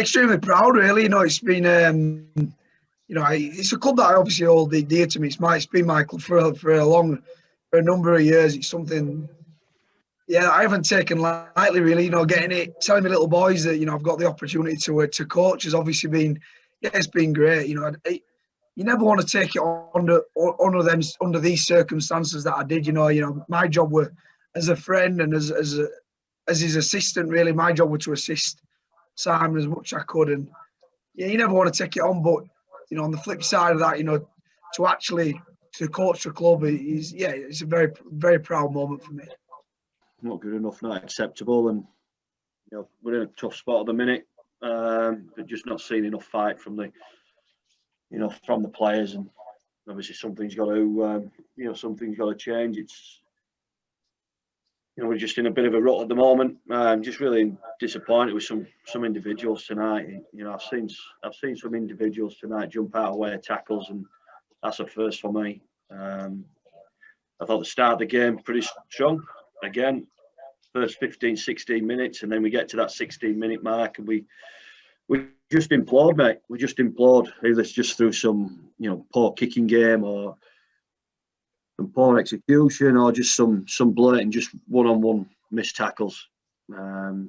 extremely proud, really. You know, it's been, you know, it's a club that I obviously hold dear to me. It's been my club for a number of years. It's something, yeah, I haven't taken lightly, really. You know, telling my little boys that, you know, I've got the opportunity to coach has obviously been, yeah, it's been great. You know, you never want to take it under these circumstances that I did. You know, my job were as a friend and as his assistant. Really, my job was to assist Simon as much as I could, and yeah, you never want to take it on. But you know, on the flip side of that, you know, to coach the club is, yeah, it's a very, very proud moment for me. Not good enough, not acceptable, and you know, we're in a tough spot at the minute. But just not seeing enough fight from the, you know, from the players, and obviously something's got to, you know, something's got to change. It's, you know, we're just in a bit of a rut at the moment. I'm just really disappointed with some individuals tonight. You know, I've seen some individuals tonight jump out of way of tackles, and that's a first for me. I thought the start of the game pretty strong. Again, first 15, 16 minutes, and then we get to that 16-minute mark, and we just implode, mate. We just implode. Either it's just through some, you know, poor kicking game, or some poor execution, or just some blatant, just one-on-one missed tackles. So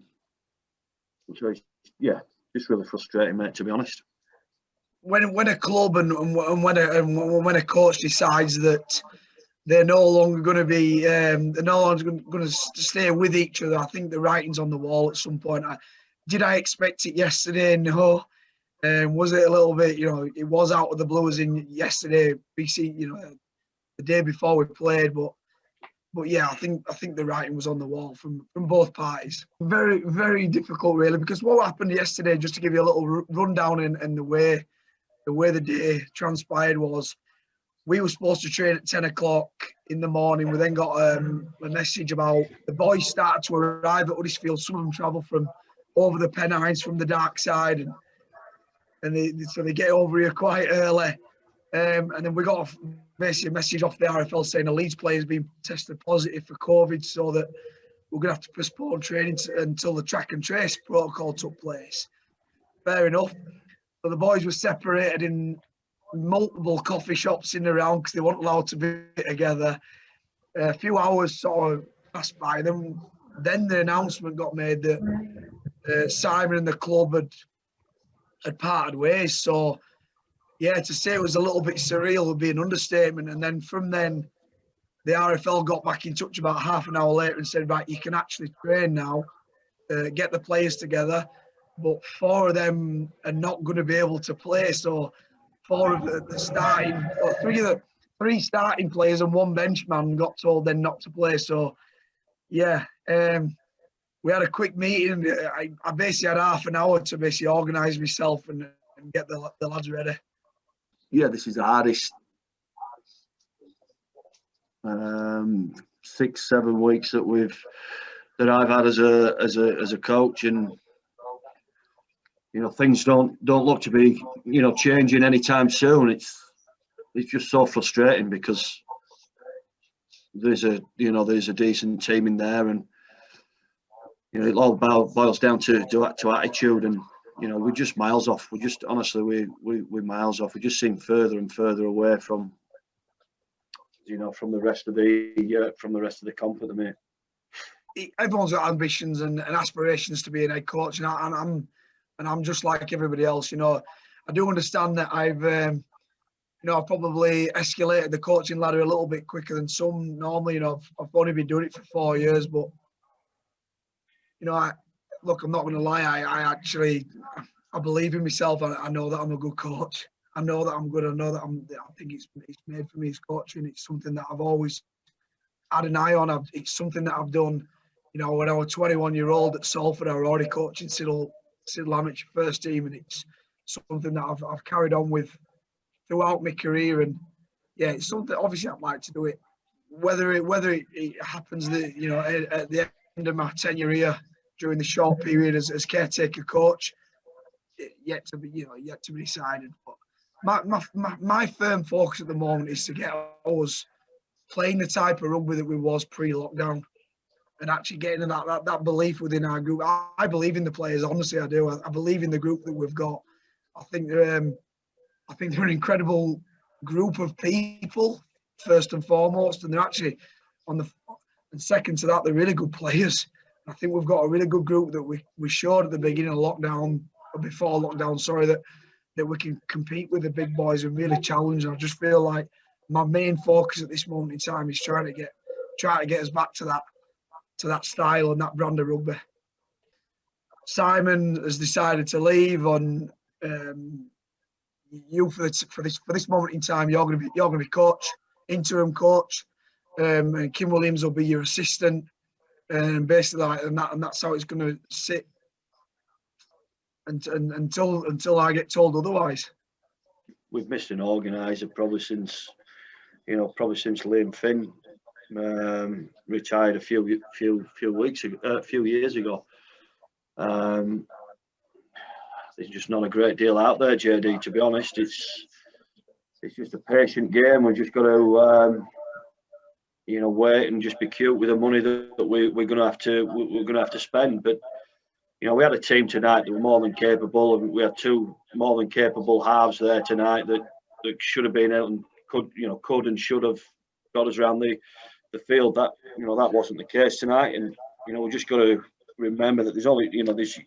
yeah, just really frustrating, mate, to be honest. When a club and when a coach decides that they're no longer going to be, they're no longer going to stay with each other, I think the writing's on the wall at some point. Did I expect it yesterday? No. Was it a little bit, you know, it was out of the blue as in yesterday, BC, you know, the day before we played, but yeah, I think the writing was on the wall from both parties. Very, very difficult, really, because what happened yesterday, just to give you a little rundown in the way the day transpired, was we were supposed to train at 10 o'clock in the morning. We then got a message about the boys started to arrive at Huddersfield. Some of them travel from over the Pennines from the dark side, and so they get over here quite early. And then we got basically a message off the RFL saying a Leeds player has been tested positive for COVID, so that we're going to have to postpone training until the track and trace protocol took place. Fair enough. So the boys were separated in multiple coffee shops in the round because they weren't allowed to be together. A few hours sort of passed by. Then the announcement got made that Simon and the club had parted ways. So, yeah, to say it was a little bit surreal would be an understatement. And then from then, the RFL got back in touch about half an hour later and said, right, you can actually train now, get the players together. But 4 of them are not going to be able to play. So 4 of the starting, or 3 starting players and 1 bench man got told then not to play. So, yeah, we had a quick meeting. I basically had half an hour to basically organise myself and get the lads ready. Yeah, this is the hardest 6-7 weeks that I've had as a coach, and you know, things don't look to be, you know, changing anytime soon. It's just so frustrating because there's a decent team in there, and you know, it all boils down to attitude, and you know, we're just miles off. We just honestly we're miles off. We just seem further and further away from, you know, from the rest of the comp at the minute. Everyone's got ambitions and aspirations to be an head coach, and I'm just like everybody else. You know, I do understand that I've probably escalated the coaching ladder a little bit quicker than some normally. You know, I've only been doing it for 4 years, but you know, I'm not going to lie. I believe in myself. I know that I'm a good coach. I know that I'm good. I know that I think it's made for me as coaching. It's something that I've always had an eye on. It's something that I've done. You know, when I was 21-year-old at Salford, I was already coaching Siddle amateur first team, and it's something that I've carried on with throughout my career. And yeah, it's something obviously I'd like to do it. Whether it happens that, you know, at the end of my tenure here during the short period as caretaker coach, yet to be decided. But my firm focus at the moment is to get us playing the type of rugby that we was pre-lockdown. and actually getting that belief within our group. I believe in the players, honestly, I do. I believe in the group that we've got. I think they're an incredible group of people, first and foremost, and they're actually and second to that, they're really good players. I think we've got a really good group that we showed at the beginning of lockdown, or before lockdown, sorry, that we can compete with the big boys and really challenge. And I just feel like my main focus at this moment in time is trying to get us back to that style and that brand of rugby. Simon has decided to leave on you for this moment in time. You're going to be coach, interim coach, and Kim Williams will be your assistant, and basically and that's how it's going to sit until I get told otherwise. We've missed an organiser probably since Liam Finn retired a few years ago. There's just not a great deal out there, JD. To be honest, it's just a patient game. We've just got to wait and just be cute with the money that we're going to have to spend. But we had a team tonight that were more than capable, and we had two more than capable halves there tonight that should have been out and could and should have got us around the field. That wasn't the case tonight, and we just got to remember that there's only there's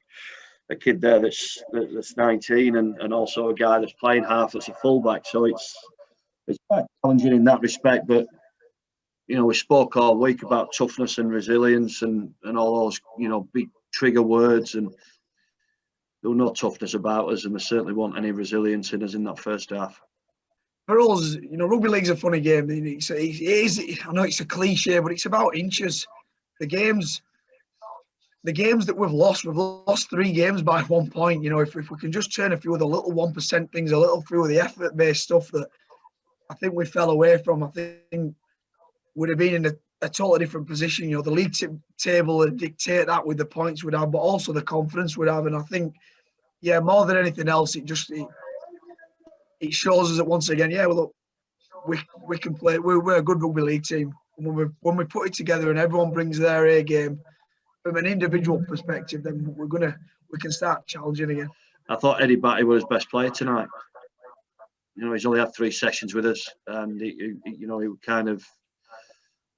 a kid there that's 19 and also a guy that's playing half that's a fullback. So it's quite challenging in that respect. But we spoke all week about toughness and resilience and all those big trigger words, and there was no toughness about us, and there certainly wasn't any resilience in us in that first half. For us, rugby league's a funny game. It is. I know it's a cliche, but it's about inches. The games that we've lost 3 games by 1 point. If we can just turn a few of the little 1% things, a little few of the effort-based stuff that I think we fell away from, I think would have been in a totally different position. The league table would dictate that with the points we'd have, but also the confidence we'd have. And I think, more than anything else, it shows us that once again, look, we can play. We're a good rugby league team. When we put it together and everyone brings their A game, from an individual perspective, then we can start challenging again. I thought Eddie Batty was his best player tonight. He's only had 3 sessions with us, and he was kind of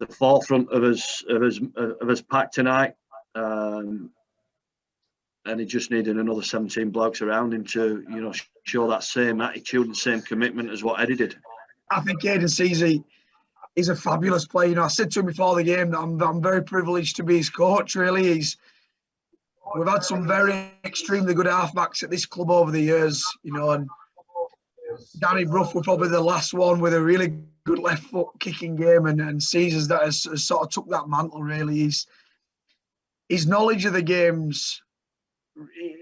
the forefront of his pack tonight, and he just needed another 17 blokes around him to show that same attitude and same commitment as what Eddie did. I think Aidan Sezer, he's a fabulous player. I said to him before the game that I'm very privileged to be his coach. Really, we've had some very extremely good halfbacks at this club over the years, and Danny Brough was probably the last one with a really good left foot kicking game, and Sezer's that has sort of took that mantle. Really, his knowledge of the games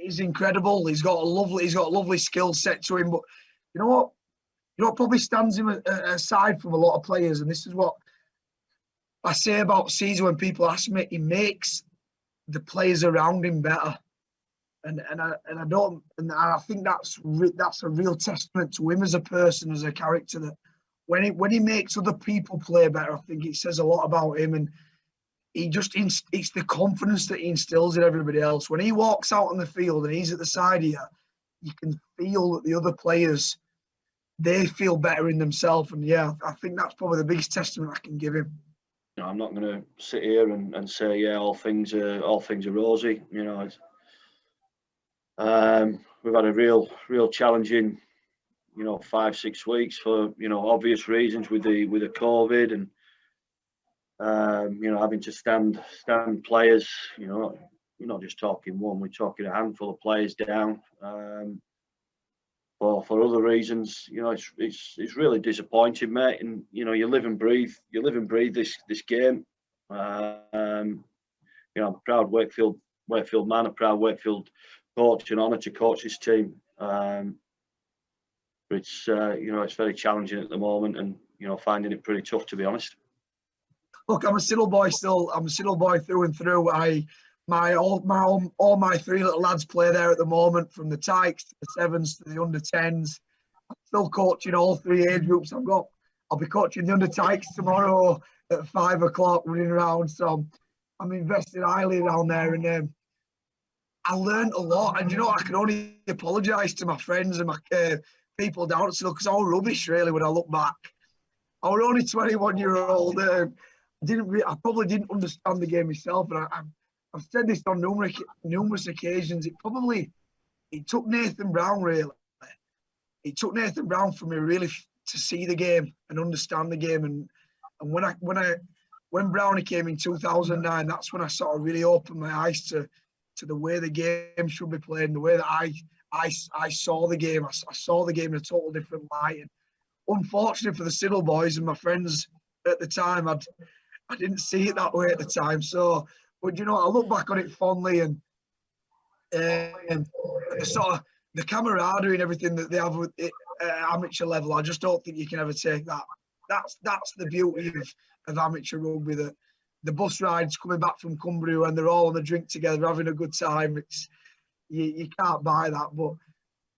is incredible. He's got a lovely skill set to him. But you know what probably stands him aside from a lot of players, and this is what I say about Sezer when people ask me, he makes the players around him better. And I think that's a real testament to him as a person, as a character, that when he makes other people play better, I think it says a lot about him. And it's the confidence that he instills in everybody else. When he walks out on the field and he's at the side here, you can feel that the other players, they feel better in themselves. And I think that's probably the biggest testament I can give him. I'm not going to sit here and say all things are rosy. We've had a real challenging 5-6 weeks for obvious reasons with the COVID and having to stand players. We're not just talking one, we're talking a handful of players down for other reasons. It's really disappointing, mate. And you live and breathe this game. I'm a proud Wakefield man, a proud Wakefield coach, and honour to coach this team. But it's very challenging at the moment, and finding it pretty tough, to be honest. Look, I'm a Siddle boy still. I'm a Siddle boy through and through. All my 3 little lads play there at the moment, from the Tykes to the 7s to the under 10s. I'm still coaching all 3 age groups I'll be coaching the under Tykes tomorrow at 5 o'clock, running around. So I'm invested highly down there, and I learned a lot. And I can only apologise to my friends and my people down at Sill, because I was rubbish really when I look back. I was only 21-year-old. I probably didn't understand the game myself, and I've said this on numerous occasions. It took Nathan Brown really. It took Nathan Brown for me really to see the game and understand the game. And when Brownie came in 2009, that's when I sort of really opened my eyes to the way the game should be played, and the way that I saw the game. I saw the game in a total different light. And unfortunately for the Siddle boys and my friends at the time, I didn't see it that way at the time. So, but I look back on it fondly, and the sort of the camaraderie and everything that they have with it at amateur level. I just don't think you can ever take that. That's the beauty of amateur rugby. That the bus rides coming back from Cumbria when they're all on a drink together, having a good time. It's you can't buy that. But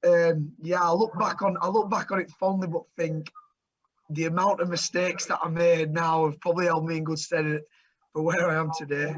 I look back on it fondly, but think the amount of mistakes that I made now have probably held me in good stead for where I am today.